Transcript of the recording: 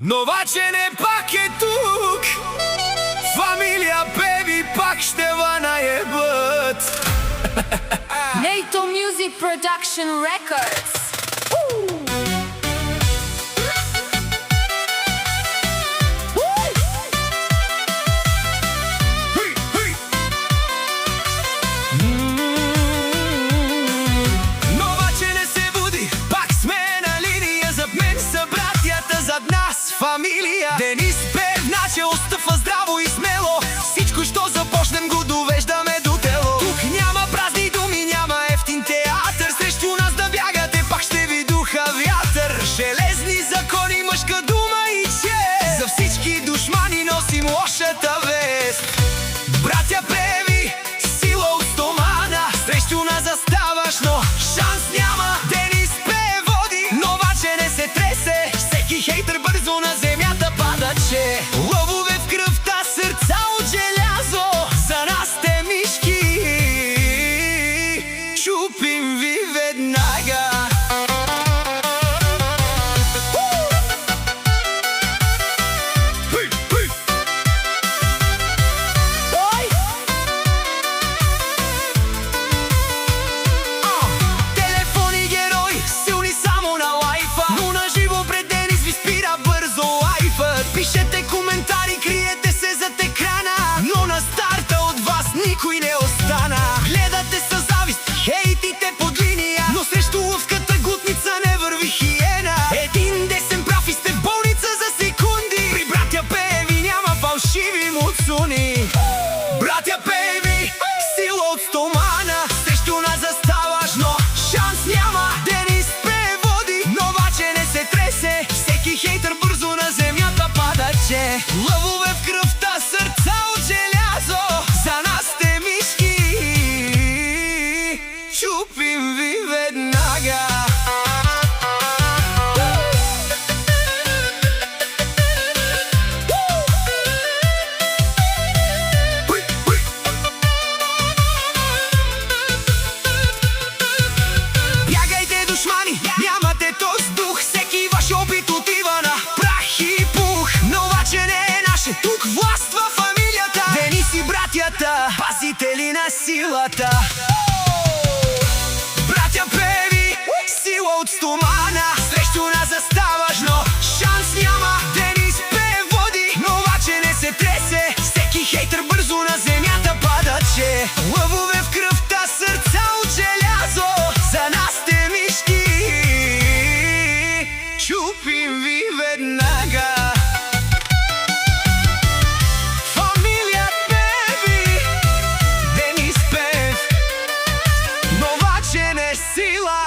Новачене пак е тук, фамилия Певи пак ще ва наебат. NATO Music Production Records. Новачене се буди, пак сме на линия. Зад мен са братята, зад нас фамилия. Денис Пев, наче остъпва здраво и смело. Всичко, що започнем, го довеждаме до тело. Тук няма празни думи, няма ефтин театър. Срещу нас да бягате, пак ще ви духа вятър. Железни закони, мъжка дума и чест. За всички душмани носим лошата вест. Братя Певи, сила от стомана. Срещу нас заставаш, но шанс няма. Денис Пев води, новачене се тресе. Всеки хейтър бързо на земята пада, че лъвове в кръвта, сърца от желязо. За нас сте мишки, чупим ви веднага. Телефони герои, силни само на лайфа, но на живо пред Денис ви спира бързо лайфът. Пишете коментари, криете се зад екрана, но на старта от вас никой не остана. Гледате със завист, хейтите под линия, но срещу лъвката глутница не върви хиена. Един десен прав и сте в болница за секунди. При братя Певи няма фалшиви муцуни. Братя Певи, сила от стомана. Срещу нас заставаш, но шанс няма. Денис Пев води, новачене се тресе. Всеки хейтър бързо на земята пада, че лъвове в кръвта, сърца от желязо. За нас сте мишки, чупим ви веднага. Бягайте, душмани, нямате този дух. Всеки ваш опит отива на прах и пух. Новачене е наше, тук властва фамилията. Денис и братята, пазители на силата. Братя Певи, сила от стомана. Срещу нас заставаш, но шанс няма. Денис Пев води, новачене се тресе. Всеки хейтър бързо на земята пада, че лъвове в кръвта, сърца от желязо. За нас сте мишки, чупим ви веднага. Фамилия Певи, Денис Пев, новачене сила.